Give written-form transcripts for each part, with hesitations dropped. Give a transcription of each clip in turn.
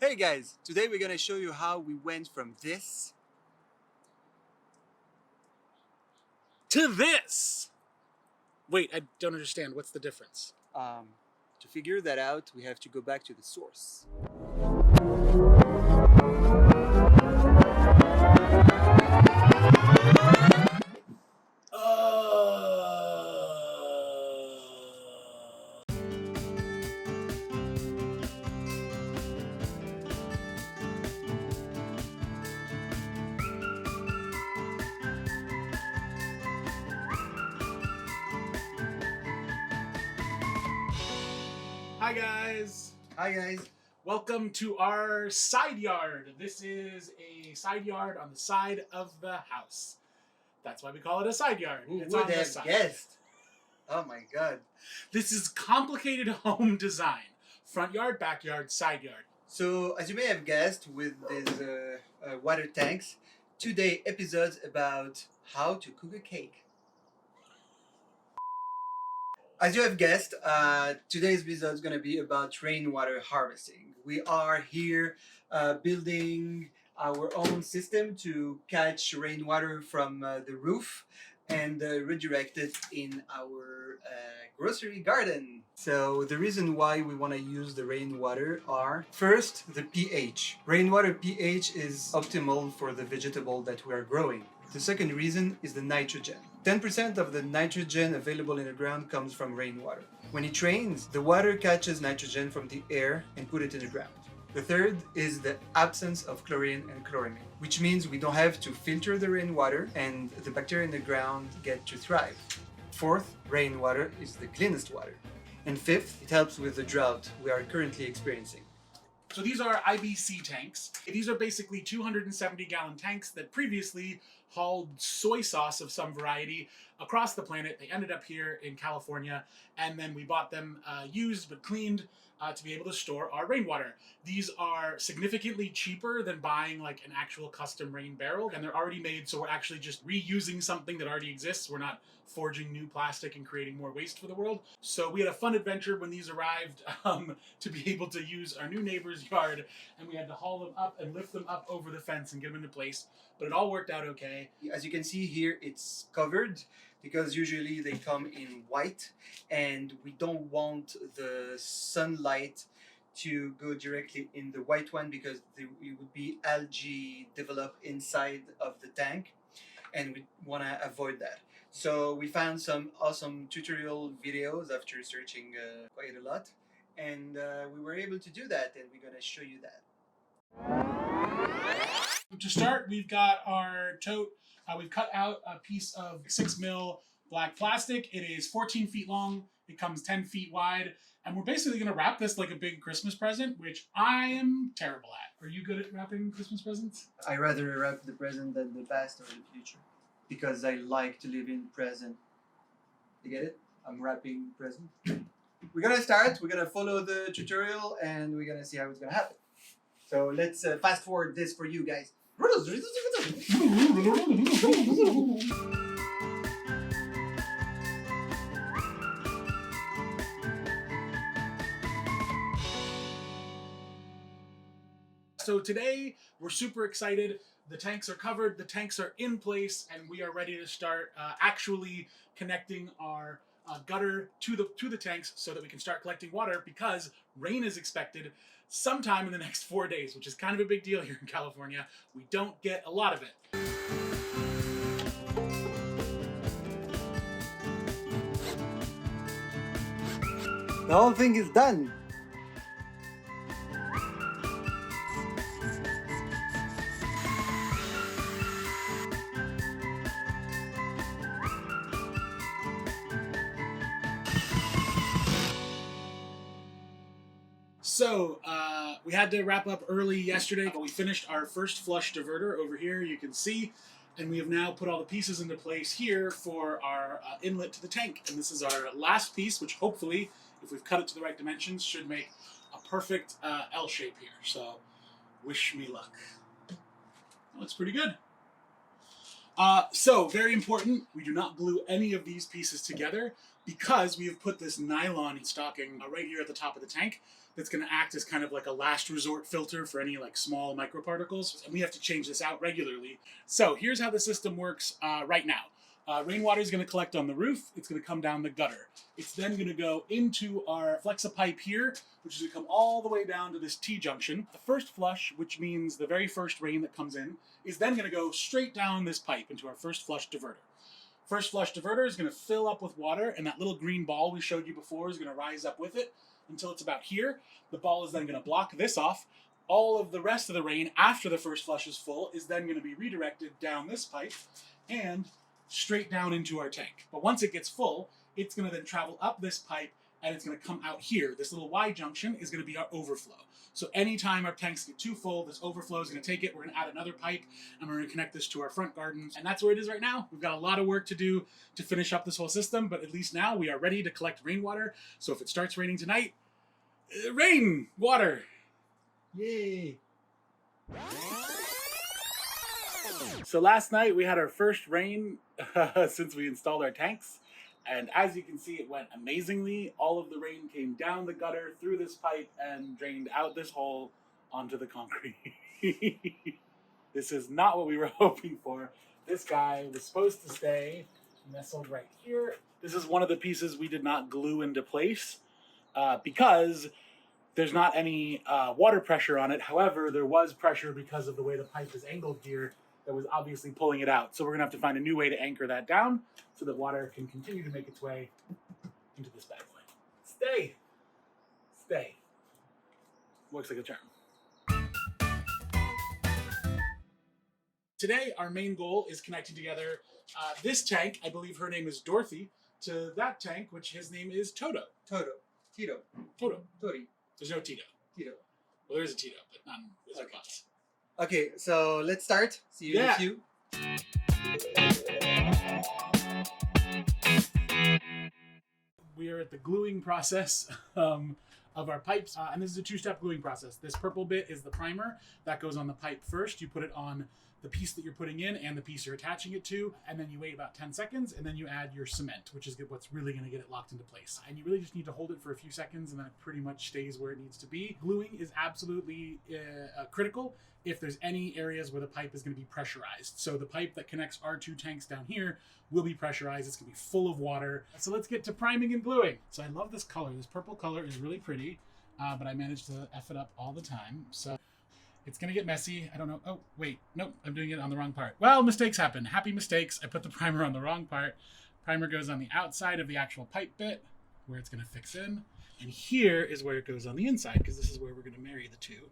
Hey guys, today we're gonna show you how we went from this to this. Wait, I don't understand. What's the difference? To figure that out, we have to go back to the source. Hi guys. Hi guys. Welcome to our side yard. This is a side yard on the side of the house. That's why we call it a side yard. Who It's would on the have side. guessed? Oh my god. This is complicated home design. Front yard, backyard, side yard. So, as you may have guessed with these water tanks, today episodes about how to cook a cake. As you have guessed, today's episode is going to be about rainwater harvesting. We are here building our own system to catch rainwater from the roof and redirect it in our grocery garden. So the reason why we want to use the rainwater are, first, the pH. Rainwater pH is optimal for the vegetable that we are growing. The second reason is the nitrogen. 10% of the nitrogen available in the ground comes from rainwater. When it rains, the water catches nitrogen from the air and put it in the ground. The third is the absence of chlorine and chloramine, which means we don't have to filter the rainwater and the bacteria in the ground get to thrive. Fourth, rainwater is the cleanest water. And fifth, it helps with the drought we are currently experiencing. So these are IBC tanks. These are basically 270-gallon tanks that previously hauled soy sauce of some variety across the planet. They ended up here in California, and then we bought them used but cleaned to be able to store our rainwater. These are significantly cheaper than buying like an actual custom rain barrel, and they're already made, so we're actually just reusing something that already exists. We're not forging new plastic and creating more waste for the world. So we had a fun adventure when these arrived to be able to use our new neighbor's yard, and we had to haul them up and lift them up over the fence and get them into place, but it all worked out okay. As you can see here, it's covered because usually they come in white, and we don't want the sunlight to go directly in the white one because it would be algae develop inside of the tank, and we want to avoid that. So we found some awesome tutorial videos after searching quite a lot, and we were able to do that, and we're going to show you that. To start, we've got our tote. We've cut out a piece of 6mm black plastic. It is 14 feet long. It comes 10 feet wide. And we're basically going to wrap this like a big Christmas present, which I am terrible at. Are you good at wrapping Christmas presents? I rather wrap the present than the past or the future because I like to live in present. You get it? I'm wrapping present. We're going to start. We're going to follow the tutorial and we're going to see how it's going to happen. So let's fast forward this for you guys. So today we're super excited. The tanks are covered, the tanks are in place, and we are ready to start actually connecting our gutter to the tanks so that we can start collecting water, because rain is expected sometime in the next 4 days, which is kind of a big deal here in California. We don't get a lot of it. The whole thing is done. So we had to wrap up early yesterday, but we finished our first flush diverter over here, you can see, and we have now put all the pieces into place here for our inlet to the tank. And this is our last piece, which hopefully, if we've cut it to the right dimensions, should make a perfect L shape here. So wish me luck. Looks pretty good. So very important, we do not glue any of these pieces together because we have put this nylon stocking right here at the top of the tank. that's going to act as kind of like a last resort filter for any like small microparticles. And we have to change this out regularly. So here's how the system works right now. Rainwater is going to collect on the roof. It's going to come down the gutter. It's then going to go into our flexipipe here, which is going to come all the way down to this T-junction. The first flush, which means the very first rain that comes in, is then going to go straight down this pipe into our first flush diverter. First flush diverter is going to fill up with water, and that little green ball we showed you before is going to rise up with it until it's about here. The ball is then going to block this off. All of the rest of the rain after the first flush is full is then going to be redirected down this pipe and straight down into our tank. But once it gets full, it's going to then travel up this pipe and it's going to come out here. This little Y junction is going to be our overflow. So anytime our tanks get too full, this overflow is going to take it. We're going to add another pipe and we're going to connect this to our front gardens. And that's where it is right now. We've got a lot of work to do to finish up this whole system, but at least now we are ready to collect rainwater. So if it starts raining tonight, rain water. Yay. So last night we had our first rain since we installed our tanks. And as you can see, it went amazingly. All of the rain came down the gutter, through this pipe, and drained out this hole onto the concrete. This is not what we were hoping for. This guy was supposed to stay nestled right here. This is one of the pieces we did not glue into place because there's not any water pressure on it. However, there was pressure because of the way the pipe is angled here that was obviously pulling it out. So we're gonna have to find a new way to anchor that down so that water can continue to make its way into this bad boy. Stay. Stay. Works like a charm. Today, our main goal is connecting together this tank, I believe her name is Dorothy, to that tank, which his name is Toto. Tito. Tori. There's no Tito. Tito. Well, there is a Tito, but not in Wizard Class. Okay, so let's start. See you in a few. We are at the gluing process of our pipes, and this is a two-step gluing process. This purple bit is the primer. That goes on the pipe first. You put it on the piece that you're putting in and the piece you're attaching it to, and then you wait about 10 seconds, and then you add your cement, which is what's really going to get it locked into place. And you really just need to hold it for a few seconds, and then it pretty much stays where it needs to be. Gluing is absolutely critical if there's any areas where the pipe is going to be pressurized. So the pipe that connects our two tanks down here will be pressurized. It's going to be full of water. So let's get to priming and gluing. So I love this color. This purple color is really pretty, but I managed to F it up all the time. So it's going to get messy. I don't know. Oh, wait. Nope. I'm doing it on the wrong part. Well, mistakes happen. Happy mistakes. I put the primer on the wrong part. Primer goes on the outside of the actual pipe bit where it's going to fix in. And here is where it goes on the inside, because this is where we're going to marry the two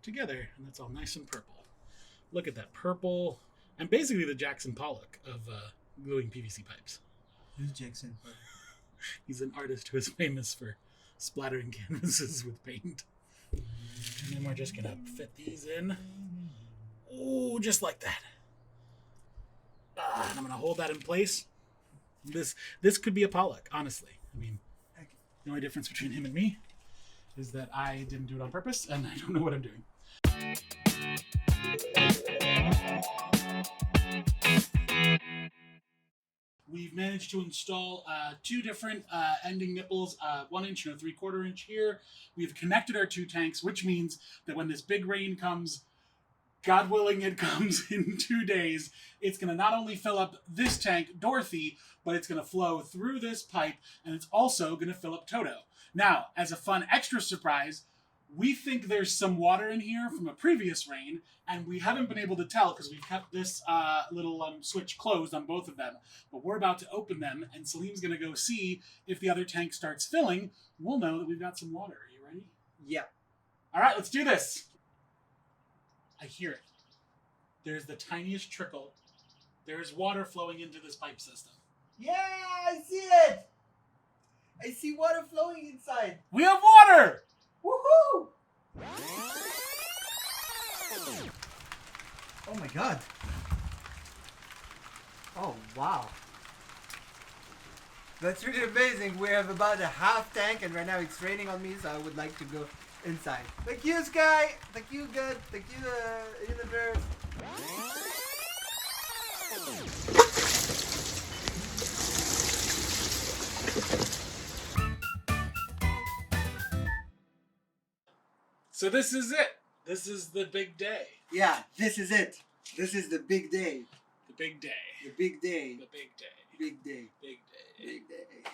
together. And that's all nice and purple. Look at that purple. I'm basically the Jackson Pollock of gluing PVC pipes. Who's Jackson? He's an artist who is famous for splattering canvases with paint. And then we're just gonna fit these in. Oh, just like that. And I'm gonna hold that in place. This could be a Pollock, honestly. I mean, the only difference between him and me is that I didn't do it on purpose, and I don't know what I'm doing. We've managed to install two different ending nipples, 1 inch and a 3/4 inch here. We've connected our two tanks, which means that when this big rain comes, God willing it comes in 2 days, it's going to not only fill up this tank, Dorothy, but it's going to flow through this pipe, and it's also going to fill up Toto. Now, as a fun extra surprise, we think there's some water in here from a previous rain, and we haven't been able to tell because we've kept this little switch closed on both of them. But we're about to open them, and Salim's going to go see if the other tank starts filling. We'll know that we've got some water. Are you ready? Yeah. All right, let's do this. I hear it. There's the tiniest trickle. There's water flowing into this pipe system. Yeah, I see it. I see water flowing inside. We have water! Woohoo! Oh my god. Oh wow. That's really amazing. We have about a half tank and right now it's raining on me, so I would like to go inside. Thank you, Sky. Thank you, God. Thank you, universe. So this is it. This is the big day. Yeah, this is it. This is the big day. The big day. The big day. The big day. Big day. Big day. Big day.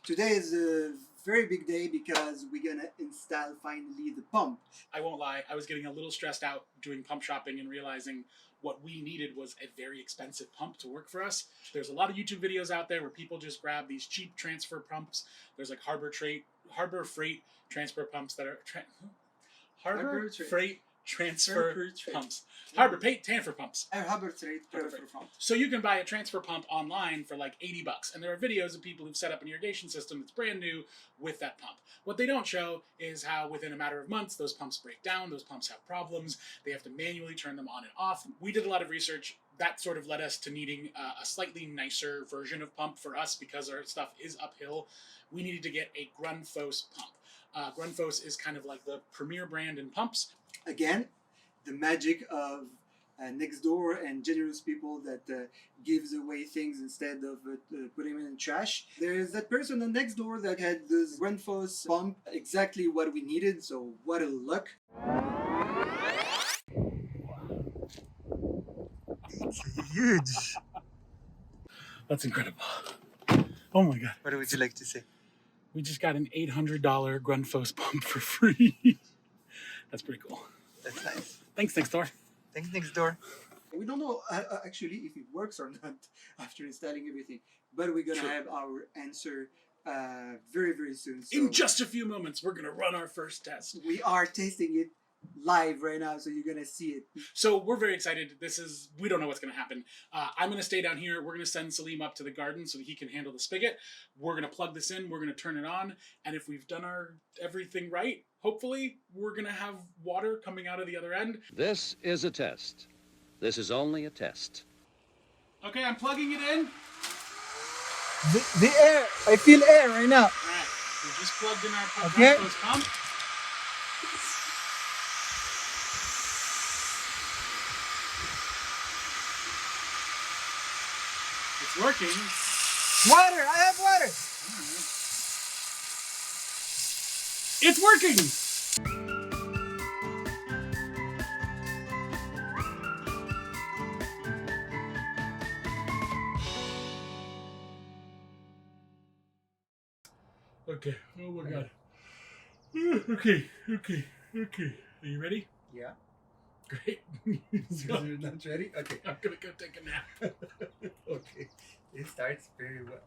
Today is a very big day because we're gonna install finally the pump. I won't lie, I was getting a little stressed out doing pump shopping and realizing what we needed was a very expensive pump to work for us. There's a lot of YouTube videos out there where people just grab these cheap transfer pumps. There's like Harbor Freight transfer pumps that are Harbor Freight transfer pumps. Harbor Freight transfer pumps. Harbor Freight transfer pump. So you can buy a transfer pump online for like $80, and there are videos of people who've set up an irrigation system that's brand new with that pump. What they don't show is how within a matter of months those pumps break down, those pumps have problems, they have to manually turn them on and off. We did a lot of research. That sort of led us to needing a slightly nicer version of pump for us because our stuff is uphill. We needed to get a Grundfos pump. Grundfos is kind of like the premier brand in pumps. Again, the magic of next door and generous people that gives away things instead of putting them in trash. There's that person on next door that had this Grundfos pump, exactly what we needed, so what a luck. It's huge. That's incredible. Oh my God. What would you like to say? We just got an $800 Grundfos pump for free. That's pretty cool. That's nice. Thanks, next door. Thanks, next door. We don't know actually if it works or not after installing everything, but we're gonna have our answer very, very soon. So in just a few moments, we're gonna run our first test. We are tasting it live right now, so you're gonna see it. So we're very excited. We don't know what's gonna happen. I'm gonna stay down here. We're gonna send Salim up to the garden so that he can handle the spigot. We're gonna plug this in. We're gonna turn it on, and if we've done everything right, hopefully we're gonna have water coming out of the other end. This is a test. This is only a test. Okay, I'm plugging it in. The air. I feel air right now. All right, we just plugged in our Okay. Grundfos pump. It's working. Water. I have water. It's working. Okay. Oh my God. Okay. Are you ready? Yeah. Great. You're not ready? Okay. I'm gonna go take a nap. Okay. It starts very well.